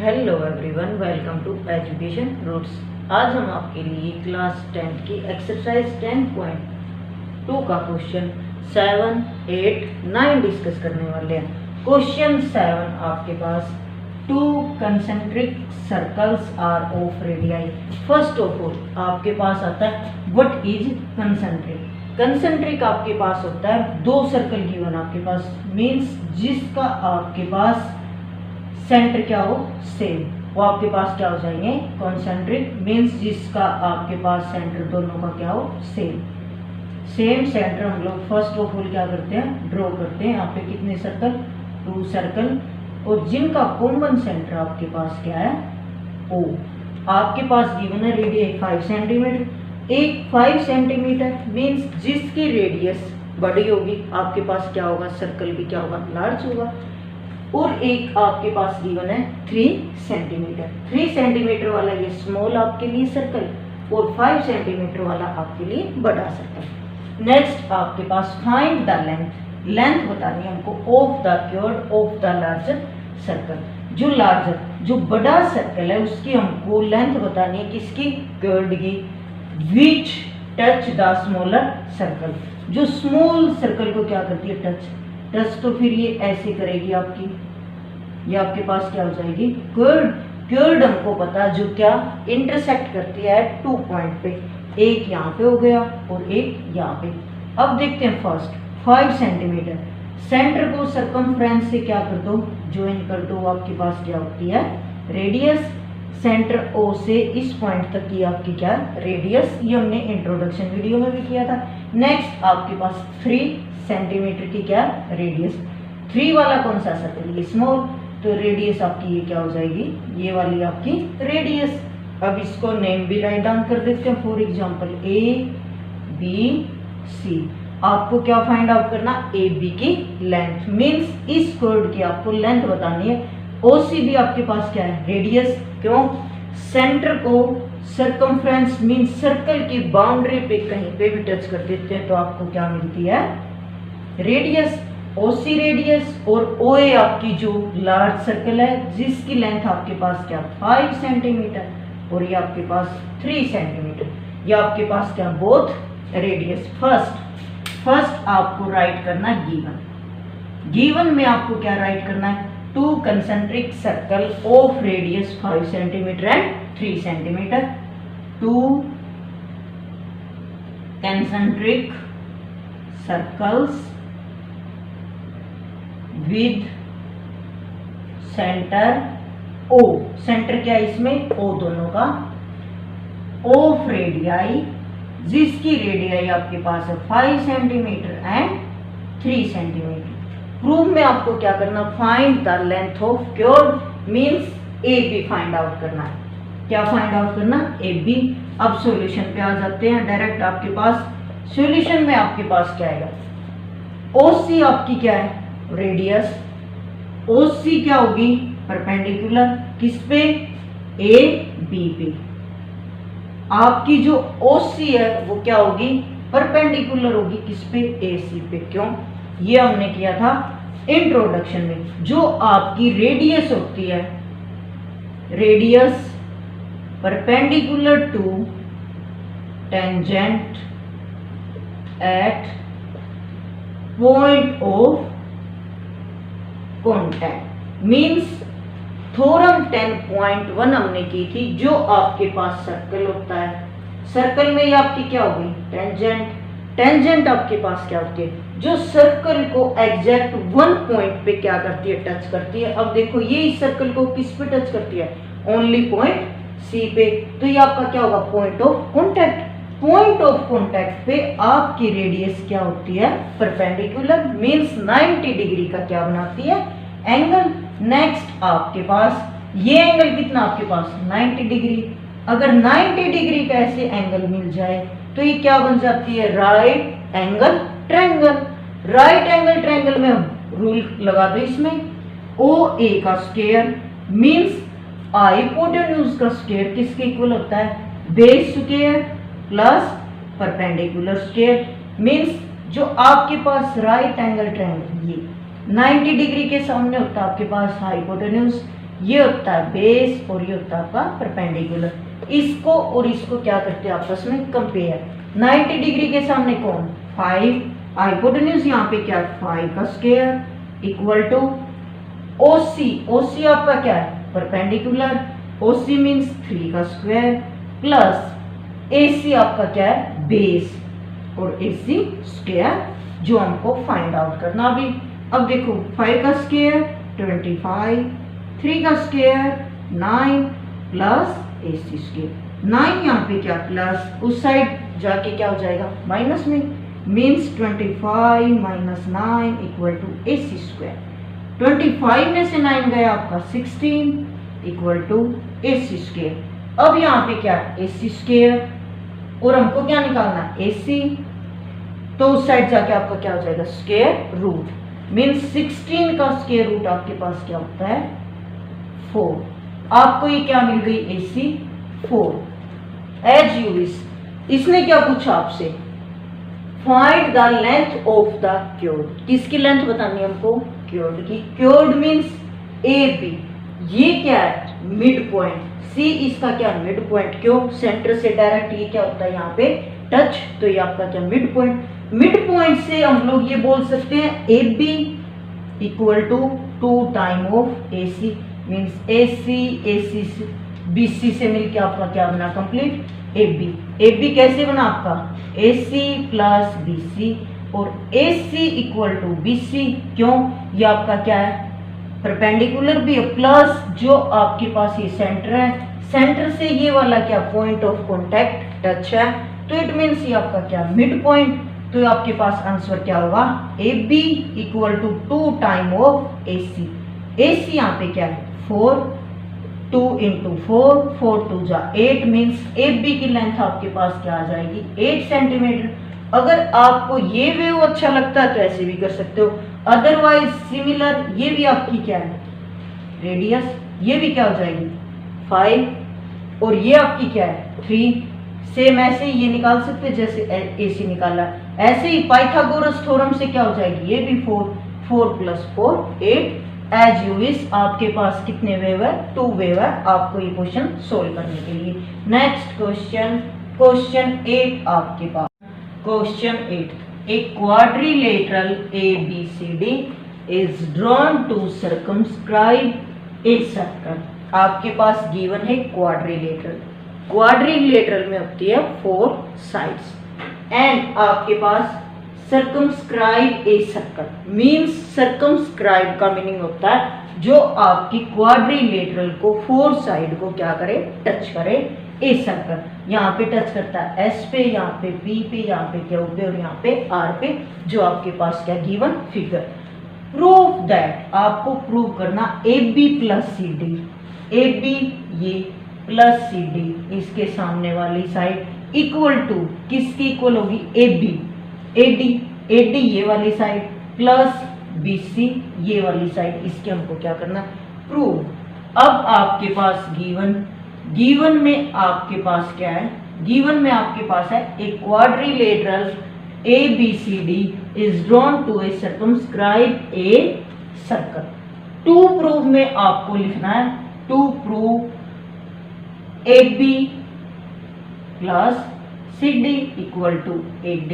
Hello everyone, welcome to education roots. आज हम आपके लिए क्लास 10 की एक्सरसाइज 10.2 का क्वेश्चन 7, 8, 9 डिस्कस करने वाले हैं। क्वेश्चन 7 आपके पास 2 concentric circles are of radii. First of all आपके पास आता है व्हाट इज कंसेंट्रिक। कंसेंट्रिक आपके पास होता है 2 सर्कल गिवन आपके पास, मीन्स जिसका आपके पास सेंटर क्या हो सेम, वो आपके पास क्या हो जाएंगे कॉन्सेंट्रिक, मीन्स जिसका आपके पास सेंटर दोनों का क्या हो सेम सेंटर। हम लोग फर्स्ट ऑफ ऑल क्या करते हैं ड्रॉ करते हैं। यहाँ पे कितने सर्कल 2 सर्कल, और जिनका कॉमन सेंटर आपके पास क्या है O। आपके पास गिवन है रेडियस 5 सेंटीमीटर। एक 5 सेंटीमीटर मीन्स जिसकी रेडियस बड़ी होगी आपके पास क्या होगा सर्कल भी क्या होगा लार्ज होगा। और एक आपके पास गिवन है 3 सेंटीमीटर। 3 सेंटीमीटर वाला ये स्मॉल आपके लिए सर्कल, और 5 सेंटीमीटर वाला आपके लिए बड़ा सर्कल। नेक्स्ट आपके पास फाइंड द लेंथ। लेंथ बतानी है हमको of the curve of the larger circle. जो लार्जर जो बड़ा सर्कल है उसकी हमको लेंथ बतानी है, किसकी कर्व की, विच टच द स्मॉलर सर्कल। जो स्मॉल सर्कल को क्या करती है टच, तो फिर ये ऐसे करेगी आपकी, ये आपके पास क्या हो जाएगी कर्ड हमको पता जो क्या इंटरसेक्ट करती है 2 पॉइंट पे, एक यहाँ पे हो गया और एक यहाँ पे। अब देखते हैं फर्स्ट 5 सेंटीमीटर सेंटर को सरकमफ्रेंस से क्या कर दो ज्वाइन कर दो, आपके पास क्या होती है रेडियस। सेंटर O से इस पॉइंट तक की आपकी क्या रेडियस, ये हमने इंट्रोडक्शन वीडियो में भी किया था। नेक्स्ट आपके पास 3 सेंटीमीटर की क्या रेडियस। 3 वाला कौन सा सर्कल ये स्मॉल, तो रेडियस आपकी ये क्या हो जाएगी ये वाली आपकी रेडियस। अब इसको नेम भी राइट डाउन कर देते हैं, फॉर एग्जांपल ABC। आपको क्या फाइंड आउट करना AB की लेंथ, मींस इस कर्व की आपको लेंथ बतानी है। OC भी आपके पास क्या है रेडियस, क्यों सेंटर को सरकमफ्रेंस मींस सर्कल की बाउंड्री पे कहीं पे भी टच कर देते हैं तो आपको क्या मिलती है रेडियस। OC रेडियस और OA आपकी जो लार्ज सर्कल है जिसकी लेंथ आपके पास क्या 5 सेंटीमीटर और ये आपके पास 3 सेंटीमीटर, ये आपके पास क्या बोथ रेडियस। फर्स्ट आपको राइट करना गिवन में आपको क्या राइट करना है 2 concentric circle of radius 5 centimetre and 3 centimetre. 2 concentric circles with centre O। Centre क्या है इसमें O दोनों का, ऑफ रेडियाई जिसकी रेडियाई आपके पास है 5 सेंटीमीटर एंड 3 सेंटीमीटर। प्रूफ में आपको क्या करना find the length of curve, means AB find out करना है। क्या फाइंड आउट करना AB। अब सॉल्यूशन पे आ जाते हैं डायरेक्ट। आपके पास सॉल्यूशन में आपके पास क्या आएगा OC आपकी क्या है रेडियस। OC क्या होगी परपेंडिकुलर किस पे AB पे। आपकी जो OC है वो क्या होगी परपेंडिकुलर होगी किस पे AC पे। क्यों ये हमने किया था इंट्रोडक्शन में। जो आपकी रेडियस होती है radius perpendicular to tangent at point of contact, means theorem 10.1 हमने की थी। जो आपके पास सर्कल होता है सर्कल में ये आपकी क्या होगी टेंजेंट आपके पास क्या होती है जो सर्कल को एग्जैक्ट 1 पॉइंट पे क्या करती है टच करती है। अब देखो ये इस सर्कल को किस पे टच करती है ओनली पॉइंट C पे, तो ये आपका क्या होगा point of contact. Point of contact पे आपकी रेडियस क्या होती है परपेंडिकुलर, मींस 90 डिग्री का क्या बनाती है एंगल। नेक्स्ट आपके पास ये एंगल कितना आपके पास 90 डिग्री। अगर 90 डिग्री का ऐसे एंगल मिल जाए तो ये क्या बन जाती है right angle triangle. Right angle triangle में रूल लगा दो इसमें OA का स्क्वायर मींस हाइपोटेन्यूज का स्क्वायर किसके इक्वल होता है base square plus perpendicular square, means जो आपके पास राइट एंगल ट्रायंगल ये 90 डिग्री के सामने होता है आपके पास हाइपोटेन्यूज, ये होता है बेस और ये होता है आपका परपेंडिकुलर। इसको और इसको क्या करते हैं आपस में कंपेयर। 90 डिग्री के सामने कौन 5, हाइपोटेन्यूज यहाँ पे क्या 5 का square equal to OC। OC आपका क्या है परपेंडिकुलर, OC मीन्स 3 का स्क्वायर प्लस AC आपका क्या है बेस और AC स्क्वायर जो हमको फाइंड आउट करना भी। अब देखो 5 का स्क्वायर 25, 3 का स्क्वायर 9 प्लस AC स्क्वायर। 9 यहाँ पे क्या प्लस उस साइड जाके क्या हो जाएगा माइनस में, means 25 minus 9 equal to AC square. 25 में से 9 गया आपका 16 इक्वल टू AC स्क्वायर। अब यहाँ पे क्या है AC स्क्वायर और हमको क्या निकालना है AC, तो उस साइड जाके आपका क्या हो जाएगा स्क्वायर रूट, मीन्स 16 का स्क्वायर रूट आपके पास क्या होता है 4। आपको ये क्या मिल गई AC 4। As you wish. इसने क्या पूछा आपसे find the length of the cube. किसकी लेंथ बतानी है हमको क्यूब की। क्यूब मीन्स AB, ये क्या है मिड पॉइंट, C इसका क्या मिड पॉइंट, क्यों सेंटर से डायरेक्ट ये क्या होता है यहाँ पे टच, तो ये आपका क्या मिड पॉइंट। मिड पॉइंट से हम लोग ये बोल सकते हैं AB equal to 2 time of AC, means AC से BC से मिलके आपका क्या बना कंप्लीट AB कैसे बना आपका AC प्लस BC और AC इक्वल टू BC, क्यों ये आपका क्या है परपेंडिकुलर भी है प्लस जो आपके पास ये सेंटर है, सेंटर से ये वाला क्या पॉइंट ऑफ कांटेक्ट टच है, तो इट मीन्स ये आपका क्या मिड पॉइंट। तो आपके पास आंसर क्या होगा AB equal to 2 time of AC यहाँ पे क्या है 4, 2 इंटू 4 2 जा 8, मीन्स AB की लेंथ आपके पास क्या आ जाएगी 8 सेंटीमीटर। अगर आपको ये वेव अच्छा लगता है तो ऐसे भी कर सकते हो, अदरवाइज सिमिलर ये भी आपकी क्या है रेडियस, ये भी क्या हो जाएगी 5 और ये आपकी क्या है 3। सेम ऐसे ही ये निकाल सकते हैं जैसे AC निकाला, ऐसे ही पाइथागोरस थ्योरम से क्या हो जाएगी ये भी 4 प्लस 4 8। As you wish. आपके पास कितने वेव है 2 वेव है आपको ये क्वेश्चन सोल्व करने के लिए। नेक्स्ट क्वेश्चन 8 आपके पास। Question 8, a quadrilateral ABCD is drawn to circumscribe a circle। आपके पास गिवन है क्वाड्रिलेटरल में होती है 4 साइड्स एंड आपके पास circumscribe a circle, means circumscribe का मीनिंग होता है जो आपकी क्वाड्रिलेटरल को 4 साइड को क्या करे टच करे। ए सर्कल यहाँ पे टच करता है S पे, यहाँ पे P पे, यहाँ पे Q पे और यहाँ पे R पे, जो आपके पास क्या गिवन फिगर। प्रूव दैट, आपको प्रूव करना AB प्लस CD, AB ये प्लस CD इसके सामने वाली साइड इक्वल टू किसकी इक्वल होगी AD ये वाली साइड प्लस BC ये वाली साइड, इसके हमको क्या करना प्रूव। अब आपके पास गिवन में आपके पास क्या है, गिवन में आपके पास है a quadrilateral ABCD is drawn to a circumscribe a circle. To prove में आपको लिखना है to prove AB plus CD equal to AD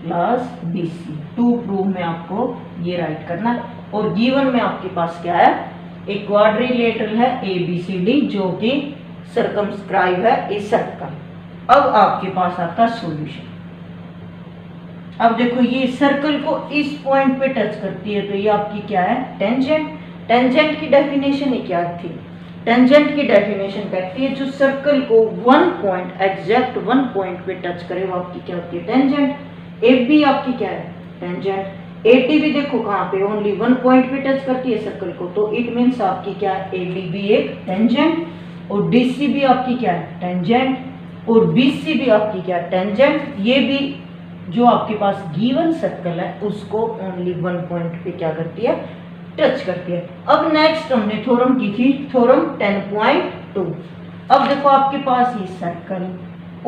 plus BC। To prove में आपको ये राइट करना और गिवन में आपके पास क्या है एक क्वाड्रिलेटरल है ABCD जो कि सर्कमस्क्राइब है इस सर्कल। अब आपके पास आता सॉल्यूशन। अब देखो ये सर्कल को इस पॉइंट पे टच करती है तो ये आपकी क्या है टेंजेंट। टेंजेंट की डेफिनेशन ही क्या थी, टेंजेंट की डेफिनेशन कहती है जो सर्कल को एग्जैक्ट वन पॉइंट पे टच करे वो आपकी क्या होती है टेंजेंट। AB आपकी क्या है टेंजेंट। AD भी देखो कहाँ पे ओनली वन पॉइंट पे टच करती है सर्कल को, तो इट मीन्स आपकी क्या है AD भी एक टेंजेंट और DC भी आपकी क्या है टेंजेंट और BC भी आपकी क्या है टेंजेंट। ये भी जो आपके पास गिवन सर्कल है उसको ओनली वन पॉइंट पे क्या करती है टच करती है। अब नेक्स्ट हमने थ्योरम की थी थ्योरम 10.2। अब देखो आपके पास ये सर्कल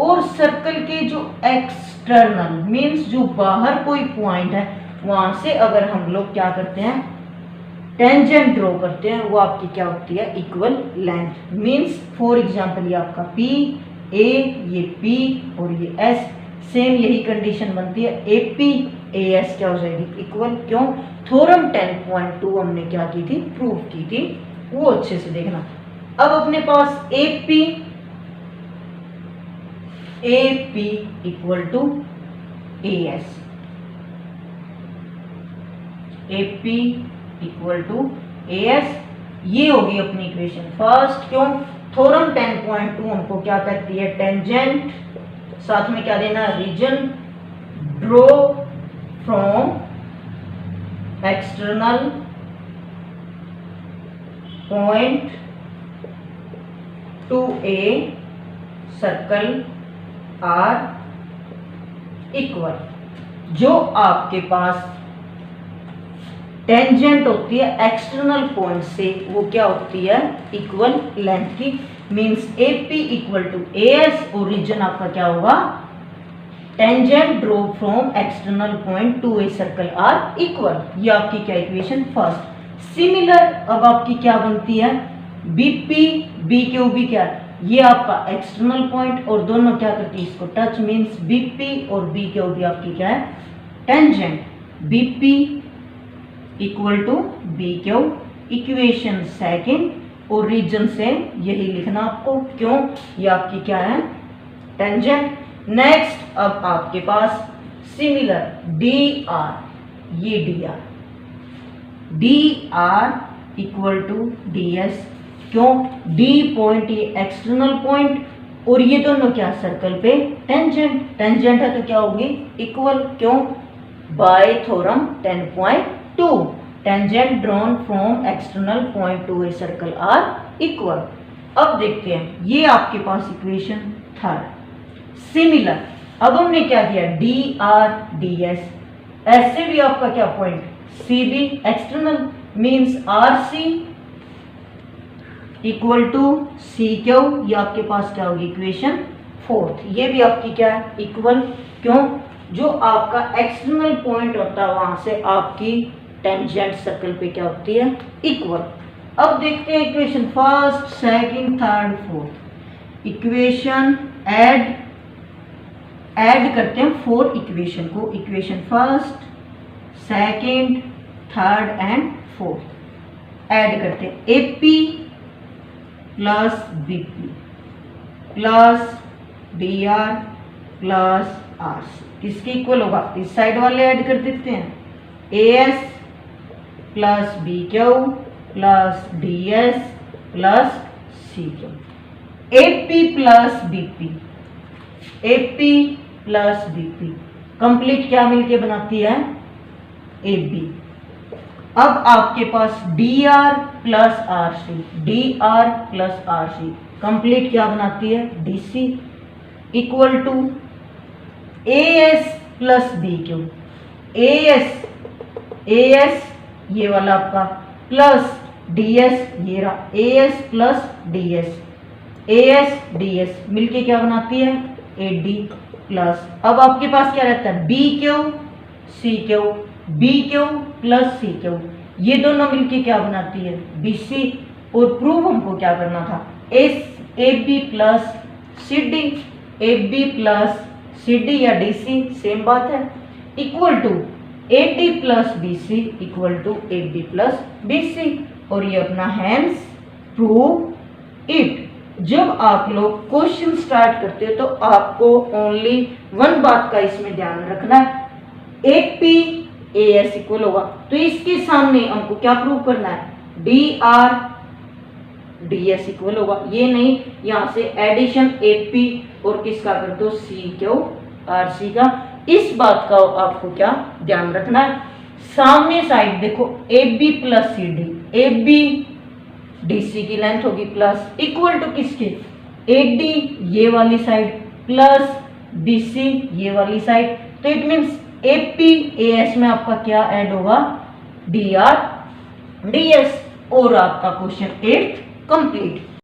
और सर्कल के जो एक्सटर्नल मीन्स जो बाहर कोई पॉइंट है वहां से अगर हम लोग क्या करते हैं टेंजेंट ड्रॉ करते हैं वो आपकी क्या होती है, equal length. Means for example ये आपका P A, ये P और ये S, सेम यही कंडीशन बनती है, AP AS क्या हो जाएगी, इक्वल। क्यों, थ्योरम 10.2 हमने क्या की थी, प्रूव की थी, वो अच्छे से देखना। अब अपने पास AP equal to AS, AP equal to AS, ये होगी अपनी इक्वेशन फर्स्ट। क्यों, थ्योरम 10.2 हमको क्या कहती है, टेंजेंट, साथ में क्या देना, reason, draw from external point to a circle are equal. जो आपके पास टेंजेंट होती है एक्सटर्नल पॉइंट से, वो क्या होती है, इक्वल लेंथ की। Means AP equal to AS और रीजन आपका क्या होगा, tangent draw from external point to a circle are equal. ये आपकी क्या इक्वेशन फर्स्ट। सिमिलर अब आपकी क्या बनती है, BP BQ क्या, ये आपका एक्सटर्नल पॉइंट और दोनों क्या करती है, इसको टच। मींस BP और BQ भी आपकी क्या है, tangent. BP equal to BQ, equation second, और रीजन से यही लिखना आपको। क्यों, ये आपकी क्या है, टेंजेंट। नेक्स्ट अब आपके पास सिमिलर DR, ये DR इक्वल टू DS। क्यों, D पॉइंट ये एक्सटर्नल पॉइंट और ये दोनों क्या सर्कल पे टेंजेंट, टेंजेंट है तो क्या होगी, इक्वल। क्यों, by theorem 10.2 tangent drawn from external point to a circle are equal. अब देखते हैं ये आपके पास इक्वेशन थर्ड। सिमिलर अब हमने क्या किया, DR DS, ऐसे भी आपका क्या point CB external, means RC equal to CQ, ये आपके पास क्या होगी, इक्वेशन फोर्थ। ये भी आपकी क्या है, इक्वल। क्यों, जो आपका एक्सटर्नल पॉइंट होता है वहां से आपकी टेंजेंट सर्कल पे क्या होती है, इक्वल। अब देखते हैं equation first second third fourth. Equation add करते हैं 4 इक्वेशन को, equation first second third and fourth add करते हैं। AP plus BP plus DR plus RC किसके इक्वल होगा, इस साइड वाले ऐड कर देते हैं। AS plus BQ plus DS plus CQ। AP plus BP complete क्या मिलके बनाती है, AB। अब आपके पास DR प्लस RC कंप्लीट क्या बनाती है, DC equal to AS plus BQ, AS ये वाला आपका प्लस DS, ये रहा AS प्लस DS मिलके क्या बनाती है, AD प्लस। अब आपके पास क्या रहता है, BQ प्लस CQ, ये दोनों मिलके क्या बनाती है, BC। और प्रूव हमको क्या करना था, AB प्लस CD या DC सेम बात है, equal to AD plus BC equal to AB plus BC। और ये अपना हैंस प्रूव इट। जब आप लोग क्वेश्चन स्टार्ट करते हो तो आपको ओनली वन बात का इसमें ध्यान रखना है, AP AS इक्वल होगा तो इसके सामने हमको क्या प्रूव करना है, DR DS इक्वल होगा। ये नहीं यहां से एडिशन AP और किसका कर दो, CQ RC का। इस बात का आपको क्या ध्यान रखना है, सामने साइड देखो AB plus CD, AB DC की लेंथ होगी प्लस इक्वल टू किसके, AD ये वाली साइड प्लस BC ये वाली साइड। तो इट मीन्स AP AS में आपका क्या ऐड होगा, DR DS। और आपका क्वेश्चन 8 कंप्लीट।